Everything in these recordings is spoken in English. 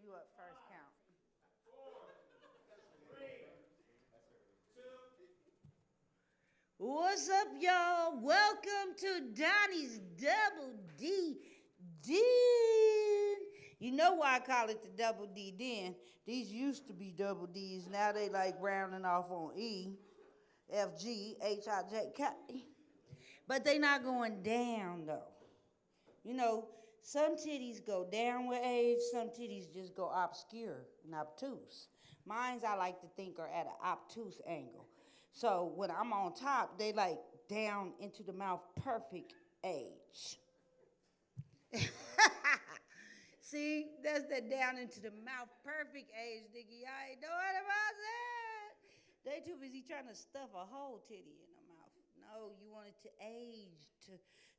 you up first count. What's up, y'all? Welcome to Donnie's Double D Den. You know why I call it the Double D Den? These used to be double D's. Now they like rounding off on E, F, G, H, I, J, K. But they not going down, though. You know, some titties go down with age, some titties just go obscure and obtuse. Mine's, I like to think, are at an obtuse angle. So when I'm on top, they like down into the mouth perfect age. See, that's that down into the mouth perfect age, nigga. Y'all ain't know what about that. They too busy trying to stuff a whole titty in the mouth. No, you want it to age,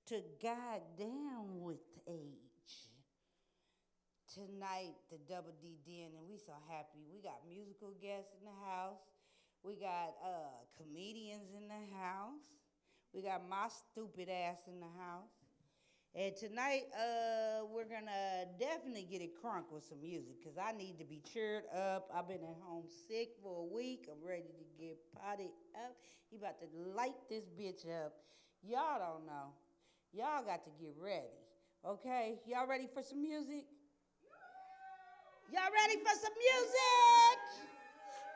to guide down with age. Tonight, the Double D Den, and we so happy. We got musical guests in the house. We got comedians in the house. We got my stupid ass in the house. And tonight, we're going to definitely get it crunk with some music because I need to be cheered up. I've been at home sick for a week. I'm ready to get potted up. He about to light this bitch up. Y'all don't know. Y'all got to get ready, okay? Y'all ready for some music? Y'all ready for some music?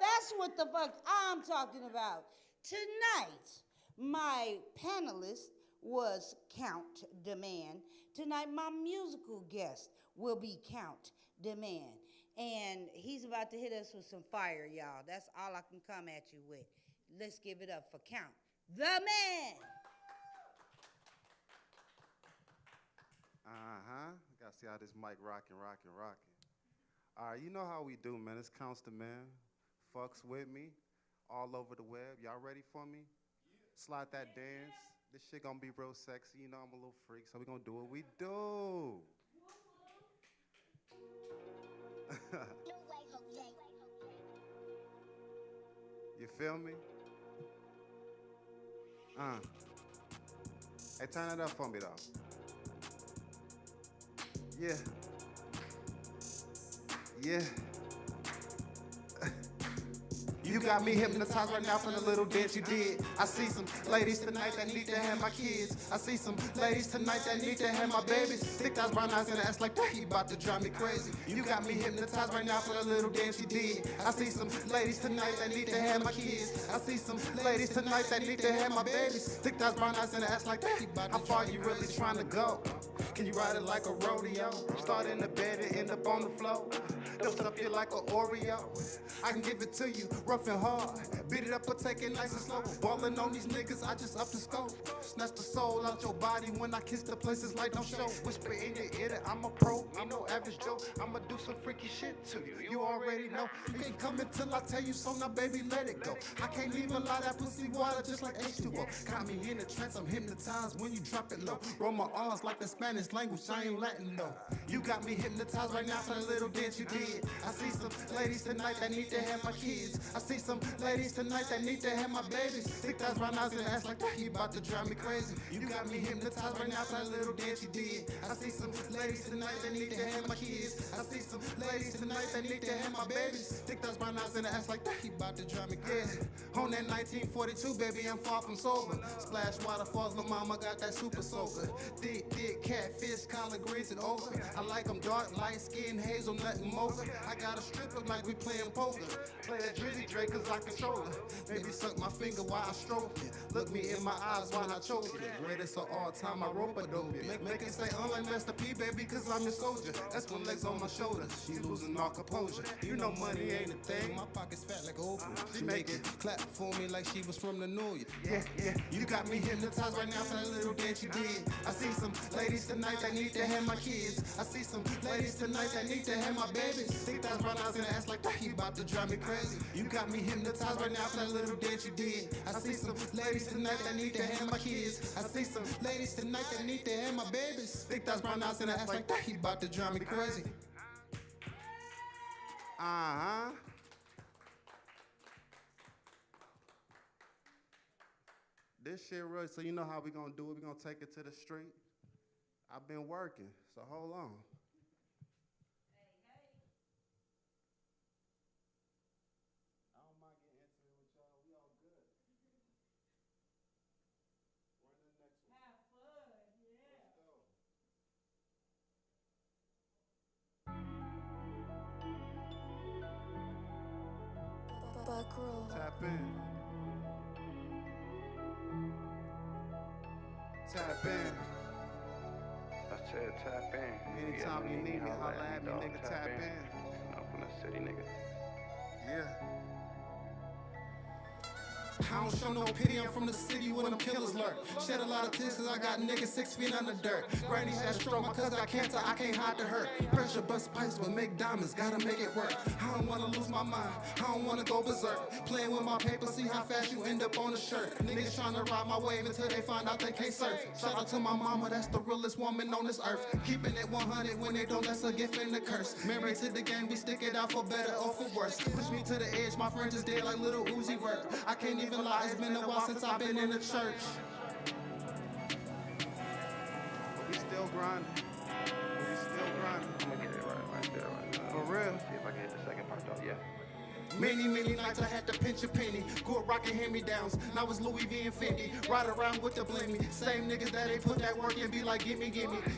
That's what the fuck I'm talking about. Tonight, my panelist was Count Demand. Tonight, my musical guest will be Count Demand. And he's about to hit us with some fire, y'all. That's all I can come at you with. Let's give it up for Count the Man. Gotta see how this mic rockin'. All right, you know how we do, man. It's Counts the Man. Fucks with me. All over the web. Y'all ready for me? Slide that dance. This shit gonna be real sexy. You know I'm a little freak, so we gonna do what we do. You feel me? Hey, turn it up for me, though. Yeah. Yeah. You got me hypnotized right now from the little dance you did. I see some ladies tonight that need to have my kids. I see some ladies tonight that need to have my babies. Thick thighs, brown eyes, and ass like that. You about to drive me crazy. You got me hypnotized right now from the little dance you did. I see some ladies tonight that need to have my kids. I see some ladies tonight that need to have my babies. Thick thighs, brown eyes, and ass like that. How far you really trying to go? Can you ride it like a rodeo? Start in the bed and end up on the floor. They'll stuff you like an Oreo. I can give it to you rough and hard. Beat it up or take it nice and slow. Ballin' on these niggas, I just up the scope. Snatch the soul out your body when I kiss the places like no show. Whisper in your ear that I'm a pro, I'm no average Joe. I'ma do some freaky shit to you, you already know. You can't come until I tell you so, now baby let it go. I can't even lie, that pussy water just like H2O. Got me in a trance, I'm hypnotized when you drop it low. Roll my arms like the Spanish language, I ain't Latin though. You got me hypnotized right now for the little dance you did. I see some ladies tonight that need to have my kids. I see some ladies tonight that need to have my babies. Thick thighs, brown eyes, and ass like that. You about to drive me crazy. You got me hypnotized right now for that little dance you did. I see some ladies tonight that need to have my kids. I see some ladies tonight that need to have my babies. Thick thighs, brown eyes, and ass like that. You about to drive me crazy. On that 1942, baby, I'm far from sober. Splash waterfalls, little mama got that super soaker. Thick catfish, collard greens, and okra. I like them dark, light skin, hazelnut, and mocha. I got a stripper like we playing poker. Play that Drizzy Drake cause I control it. Maybe suck my finger while I stroke it. Look me in my eyes while I choke it. Greatest of all time, I rope a dope it. Make it say unlike Master P, baby, cause I'm your soldier. That's when legs on my shoulders. She losing all composure. You know money ain't a thing. My pocket's fat like Oprah. She make it clap for me like she was from the New York. Yeah. You got me hypnotized right now for that little dance you did. I see some ladies tonight that need to have my kids. I see some ladies tonight that need to have my babies. Thick thighs, brown eyes, and ass like that. You about to drive me crazy. You got me hypnotized right now for that little dance you did. I see some ladies tonight that need to have my kids. I see some ladies tonight that need to have my babies. Thick thighs, brown eyes, and ass like that. You about to drive me crazy. This shit right, so you know how we gonna do it. We gonna take it to the street. I've been working, so hold on. crew. Tap in. Tap in. I said tap in. Anytime you need me, holla at me, dog. nigga, tap in. I'm from the city, nigga. Yeah. I don't show no pity, I'm from the city where them killers lurk. Shed a lot of tears cause I got niggas 6 feet under dirt. Granny had stroke, my cousin got cancer, I can't hide the hurt. Pressure bust pipes but make diamonds, gotta make it work. I don't wanna lose my mind, I don't wanna go berserk. Playing with my paper, see how fast you end up on the shirt. Niggas tryna ride my wave until they find out they can't surf. Shout out to my mama, that's the realest woman on this earth. Keeping it 100 when they don't, that's a gift and a curse. Married to the game, we stick it out for better or for worse. Push me to the edge, my friend just dead like little Uzi Vert. I can't even lie, it's been a while since I've been in the church. But we still grinding. We still grinding. I'm gonna get it right there, right now. For real. See if I can hit the second part though, yeah. Many nights I had to pinch a penny. Good rockin' hand-me-downs. Now it's Louis V and Fendi. Ride around with the blimmy. Same niggas that ain't put that work in be like, gimme.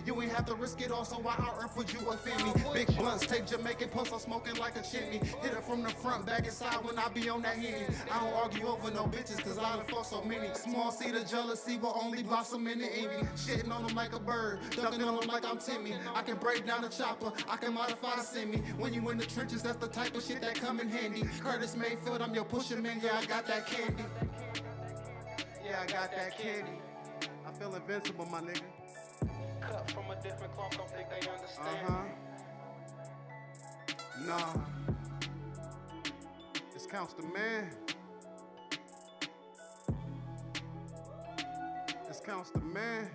You ain't have to risk it all, so why on earth would you offend me? Big blunts, take Jamaican puffs, I'm smoking like a chimney. Hit it from the front, back inside when I be on that Henny. I don't argue over no bitches, cause I done fucked so many. Small seed of jealousy will only blossom in the envy. Shitting on them like a bird, ducking on them like I'm Timmy. I can break down a chopper, I can modify the semi. When you in the trenches, that's the type of shit that come in handy. Curtis Mayfield, I'm your pusher man, yeah, I got that candy. Yeah, I got that candy. I feel invincible, my nigga. Cut from a different cloth, don't think they understand. Nah. This counts the man. This counts the man.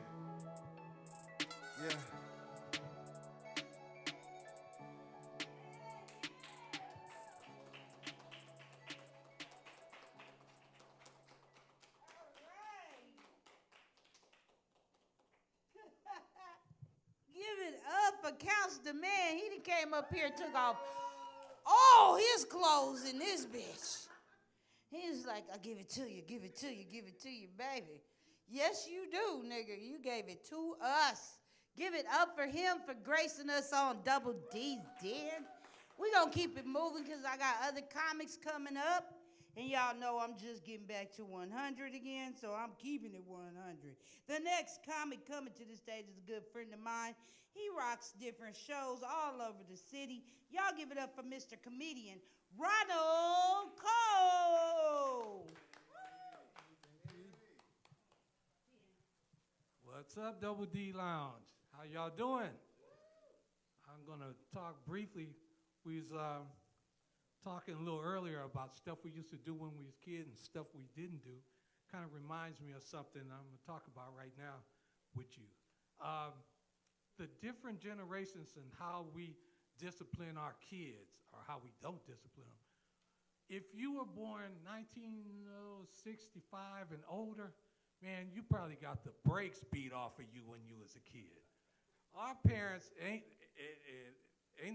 Yeah. Give it up for Counts the Man. He done came up here and took off all his clothes in this bitch. He was like, I give it to you, give it to you, give it to you, baby. Yes, you do, nigga. You gave it to us. Give it up for him for gracing us on Double D's Den. We gonna keep it moving because I got other comics coming up. And y'all know I'm just getting back to 100 again, so I'm keeping it 100. The next comic coming to the stage is a good friend of mine. He rocks different shows all over the city. Y'all give it up for Mr. Comedian Ronald Cole. What's up, Double D Lounge? How y'all doing? I'm gonna talk briefly. We was talking a little earlier about stuff we used to do when we was kids and stuff we didn't do. Kind of reminds me of something I'm gonna talk about right now with you. The different generations and how we discipline our kids or how we don't discipline them. If you were born 1965 and older, man, you probably got the brakes beat off of you when you was a kid. Our parents, ain't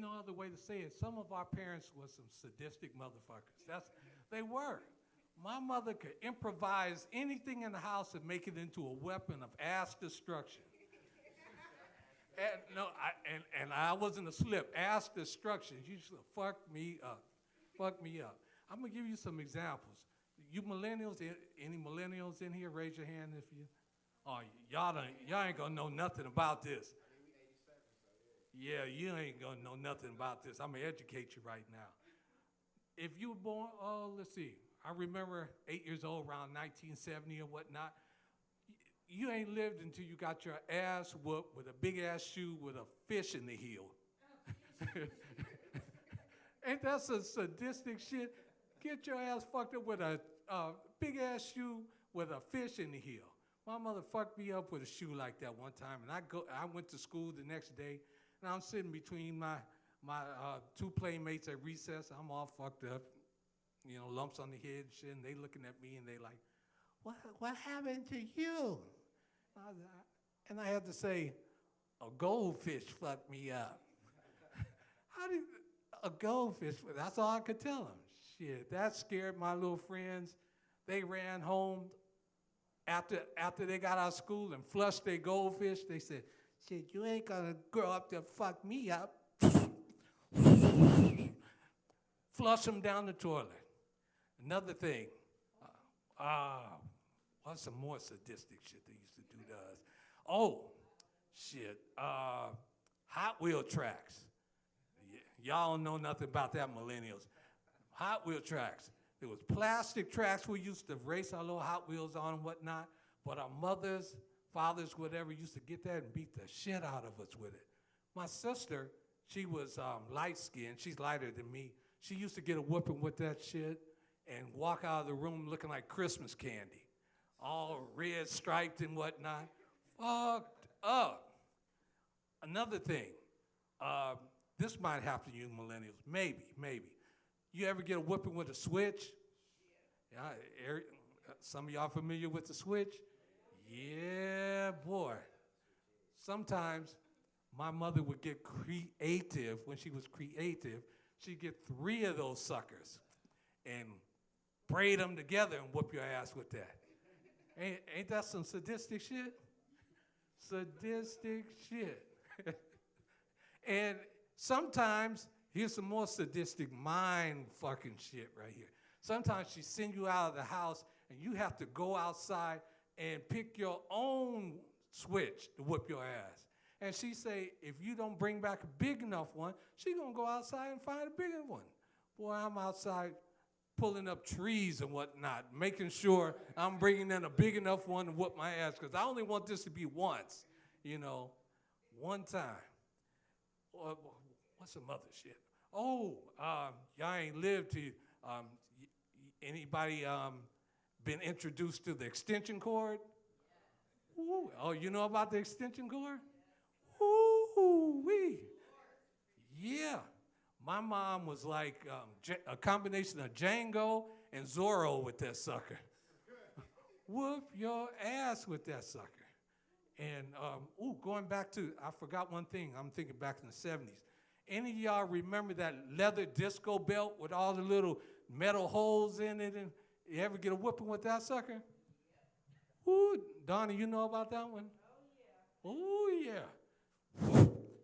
no other way to say it. Some of our parents were some sadistic motherfuckers. They were. My mother could improvise anything in the house and make it into a weapon of ass destruction. And I wasn't a slip. Ass destruction. She used to fuck me up. Fuck me up. I'm gonna give you some examples. You millennials, any millennials in here? Raise your hand if you. Oh, y'all ain't gonna know nothing about this. Yeah, you ain't gonna know nothing about this. I'm gonna educate you right now. If you were born, let's see. I remember 8 years old, around 1970 or whatnot. You ain't lived until you got your ass whooped with a big ass shoe with a fish in the heel. Ain't that some sadistic shit? Get your ass fucked up with a big ass shoe with a fish in the heel. My mother fucked me up with a shoe like that one time, and I went to school the next day, and I'm sitting between my two playmates at recess. I'm all fucked up, lumps on the head and shit, and they looking at me, and they like, what happened to you? And I had to say, a goldfish fucked me up. How did a goldfish? That's all I could tell them. Shit, that scared my little friends. They ran home after they got out of school and flushed their goldfish. They said, shit, you ain't gonna grow up to fuck me up. Flush them down the toilet. Another thing, what's some more sadistic shit they used to do to us? Oh, shit, Hot Wheel tracks. Y'all don't know nothing about that, millennials. Hot Wheel tracks. There was plastic tracks we used to race our little Hot Wheels on and whatnot, but our mothers, fathers, whatever, used to get that and beat the shit out of us with it. My sister, she was light-skinned. She's lighter than me. She used to get a whooping with that shit and walk out of the room looking like Christmas candy, all red striped and whatnot. Fucked up. Another thing, this might happen to you millennials, maybe. You ever get a whooping with a switch? Yeah, some of y'all familiar with the switch? Yeah, boy. Sometimes my mother would get creative. When she was creative, she'd get 3 of those suckers and braid them together and whoop your ass with that. Ain't that some sadistic shit? Sadistic shit. And sometimes, here's some more sadistic mind fucking shit right here. Sometimes she send you out of the house and you have to go outside and pick your own switch to whoop your ass. And she say, if you don't bring back a big enough one, she gonna go outside and find a bigger one. Boy, I'm outside pulling up trees and whatnot, making sure I'm bringing in a big enough one to whoop my ass, because I only want this to be once, one time. What's some other shit? Oh, y'all ain't lived to, anybody been introduced to the extension cord? Ooh, oh, you know about the extension cord? Ooh-wee. Yeah. My mom was like a combination of Django and Zorro with that sucker. Whoop your ass with that sucker. And, going back to, I forgot one thing. I'm thinking back in the 70s. Any of y'all remember that leather disco belt with all the little metal holes in it? And you ever get a whooping with that sucker? Ooh, Donnie, you know about that one? Oh, yeah.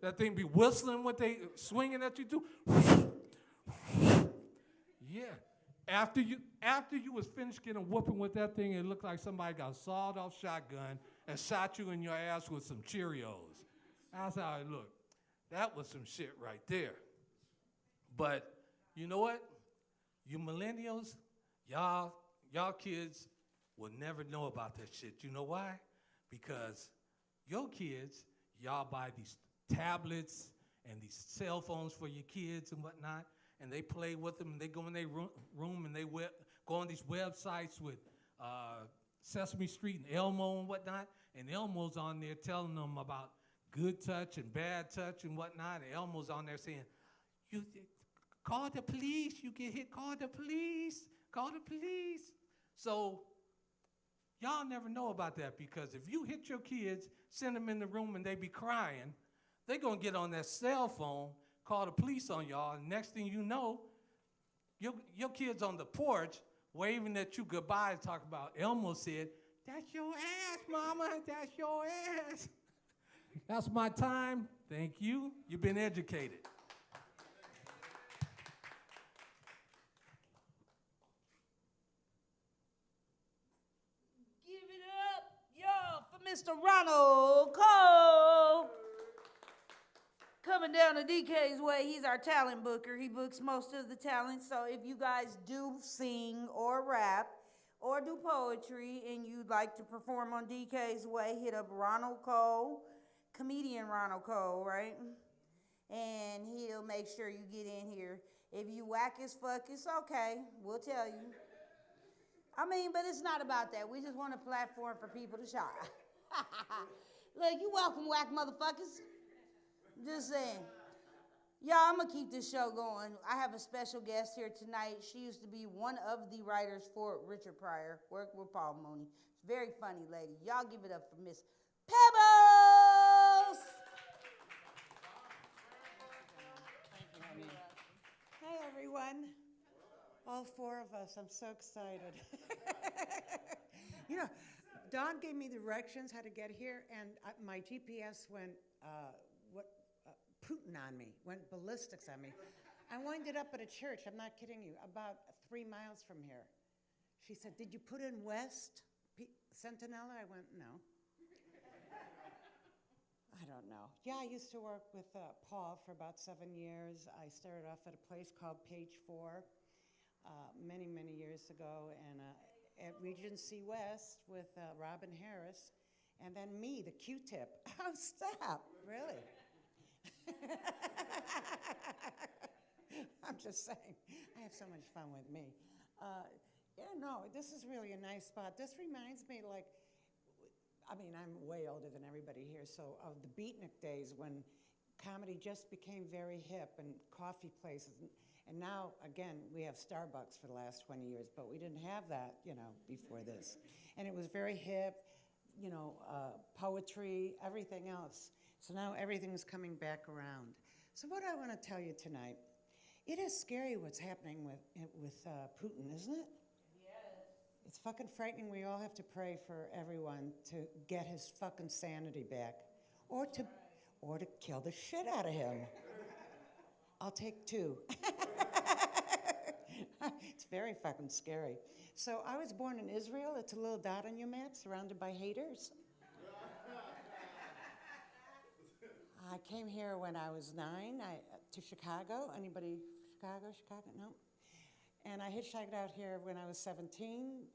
That thing be whistling what they swinging at you too. Yeah. After you was finished getting a whooping with that thing, it looked like somebody got a sawed-off shotgun and shot you in your ass with some Cheerios. That's how it looked. That was some shit right there. But you know what? You millennials, y'all kids will never know about that shit. You know why? Because your kids, y'all buy these tablets and these cell phones for your kids and whatnot, and they play with them, and they go in their room and they go on these websites with Sesame Street and Elmo and whatnot, and Elmo's on there telling them about good touch and bad touch and whatnot, and Elmo's on there saying, "You call the police, you get hit, call the police, call the police." So y'all never know about that, because if you hit your kids, send them in the room and they be crying, they're going to get on that cell phone, call the police on y'all, and next thing you know, your kid's on the porch waving at you goodbye and talking about, Elmo said, "That's your ass, mama, that's your ass." That's my time. Thank you. You've been educated. Give it up, y'all, for Mr. Ronald Cole. Coming down to DK's way, he's our talent booker. He books most of the talent. So if you guys do sing or rap or do poetry and you'd like to perform on DK's way, hit up Ronald Cole, comedian Ronald Cole, right? And he'll make sure you get in here. If you whack as fuck, it's okay. We'll tell you. I mean, but it's not about that. We just want a platform for people to shine. Look, you welcome, whack motherfuckers. Just saying. Y'all, I'm going to keep this show going. I have a special guest here tonight. She used to be one of the writers for Richard Pryor, worked with Paul Mooney. Very funny lady. Y'all give it up for Miss Pebbles. Hi, everyone. All 4 of us. I'm so excited. Don gave me the directions how to get here, and my GPS went Putin on me, went ballistics on me. I wound it up at a church, I'm not kidding you, about 3 miles from here. She said, did you put in West Centinela? I went, no. I don't know. Yeah, I used to work with Paul for about 7 years. I started off at a place called Page 4 many, many years ago, and at Regency West with Robin Harris, and then me, the Q-tip. Oh, stop, really? I'm just saying, I have so much fun with me. Yeah, no, this is really a nice spot. This reminds me, like, I mean, I'm way older than everybody here, so of the beatnik days when comedy just became very hip and coffee places. And now, again, we have Starbucks for the last 20 years, but we didn't have that, you know, before this. And it was very hip, you know, poetry, everything else. So now everything's coming back around. So what I want to tell you tonight, it is scary what's happening with Putin, isn't it? Yes. It's fucking frightening. We all have to pray for everyone to get his fucking sanity back, or to kill the shit out of him. I'll take 2. It's very fucking scary. So I was born in Israel. It's a little dot on your map, surrounded by haters. I came here when I was 9 to Chicago. Anybody Chicago? No. And I hitchhiked out here when I was 17.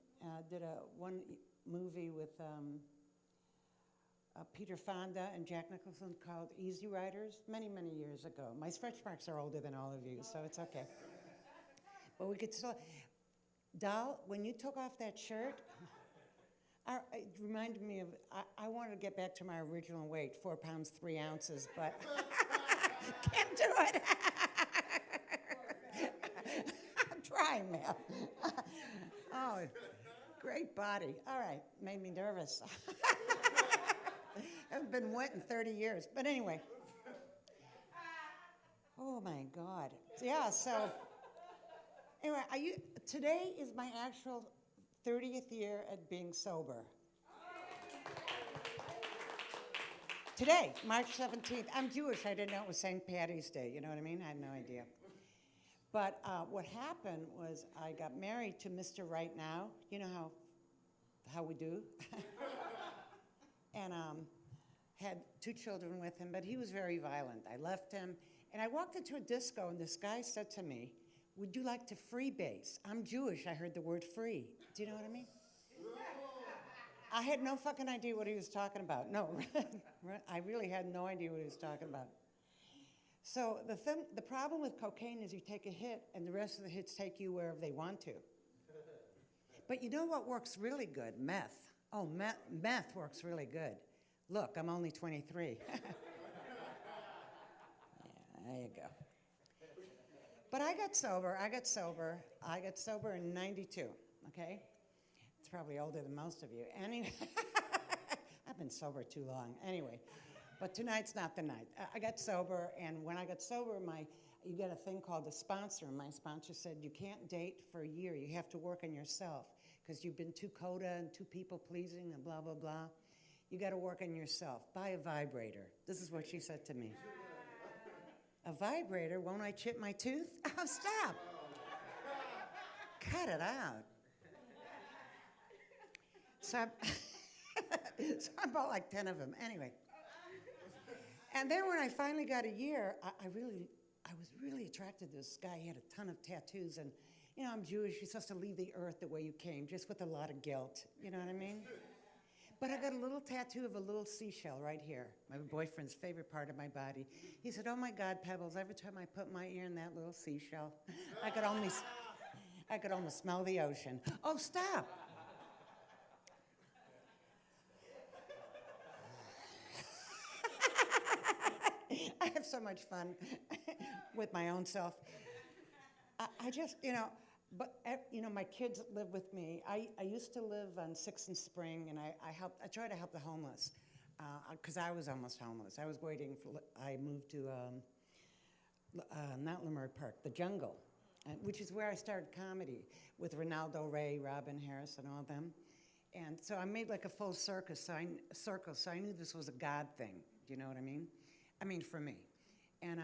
Did one movie with Peter Fonda and Jack Nicholson called Easy Riders many, many years ago. My stretch marks are older than all of you, so it's okay. But we could still. Doll, when you took off that shirt, it reminded me of, I wanted to get back to my original weight, 4 pounds, 3 ounces, but can't do it. I'm trying, man. Oh, great body. All right, made me nervous. I haven't been wet in 30 years, but anyway. Oh my God. Yeah, so, anyway, today is my actual 30th year at being sober. Today, March 17th. I'm Jewish. I didn't know it was St. Patty's Day. You know what I mean? I had no idea. But what happened was I got married to Mr. Right Now. You know how we do? And had 2 children with him, but he was very violent. I left him, and I walked into a disco, and this guy said to me, would you like to freebase? I'm Jewish. I heard the word free. Do you know what I mean? I had no fucking idea what he was talking about. No, I really had no idea what he was talking about. So the problem with cocaine is you take a hit, and the rest of the hits take you wherever they want to. But you know what works really good? Meth. Oh, meth works really good. Look, I'm only 23. Yeah, there you go. But I got sober in 92, okay? It's probably older than most of you. Anyway, I've been sober too long. Anyway, but tonight's not the night. I got sober, and when I got sober, you get a thing called a sponsor, and my sponsor said, you can't date for a year. You have to work on yourself, because you've been too coda and too people-pleasing and blah, blah, blah. You got to work on yourself. Buy a vibrator. This is what she said to me. A vibrator? Won't I chip my tooth? Oh, stop. Cut it out. So I bought like 10 of them. Anyway. And then when I finally got a year, I was really attracted to this guy. He had a ton of tattoos. And, you know, I'm Jewish. You're supposed to leave the earth the way you came, just with a lot of guilt. You know what I mean? But I got a little tattoo of a little seashell right here, my boyfriend's favorite part of my body. He said, oh my God, Pebbles, every time I put my ear in that little seashell, I could almost smell the ocean. Oh, stop. I have so much fun with my own self. I just, you know, but, you know, my kids live with me. I used to live on 6th and Spring, and I try to help the homeless, because I was almost homeless. I moved to, not Leimert Park, the Jungle, which is where I started comedy with Ronaldo Ray, Robin Harris, and all of them. And so I made like a full circle, so I knew this was a God thing. Do you know what I mean? I mean, for me. And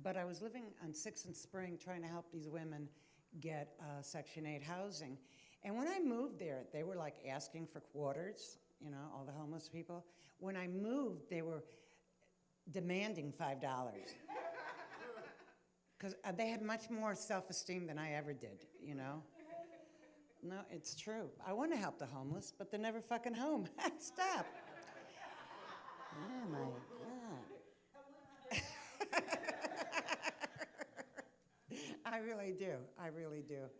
but I was living on 6th and Spring trying to help these women get Section 8 housing. And when I moved there, they were like asking for quarters, you know, all the homeless people. When I moved, they were demanding $5. Because they had much more self-esteem than I ever did, you know? No, it's true. I want to help the homeless, but they're never fucking home. Stop. Oh, my God. I really do. I really do.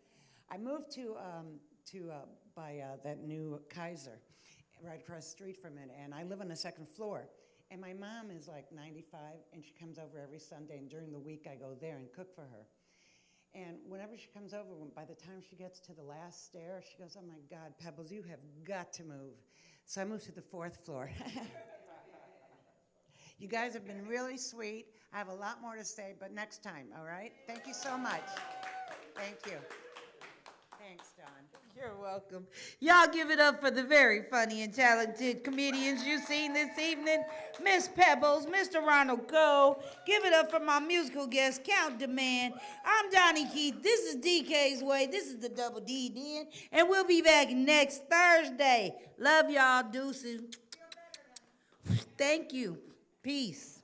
I moved to by that new Kaiser right across the street from it, and I live on the second floor. And my mom is like 95, and she comes over every Sunday, and during the week I go there and cook for her. And whenever she comes over, by the time she gets to the last stair, she goes, "Oh my God, Pebbles, you have got to move." So I moved to the 4th floor. You guys have been really sweet. I have a lot more to say, but next time, all right? Thank you so much. Thank you. Thanks, Dawn. You're welcome. Y'all give it up for the very funny and talented comedians you've seen this evening. Miss Pebbles, Mr. Ronald Cole. Give it up for my musical guest, Count Demand. I'm Donnie Keith. This is DK's Way. This is the Double D Den. And we'll be back next Thursday. Love y'all. Deuces. Thank you. Peace.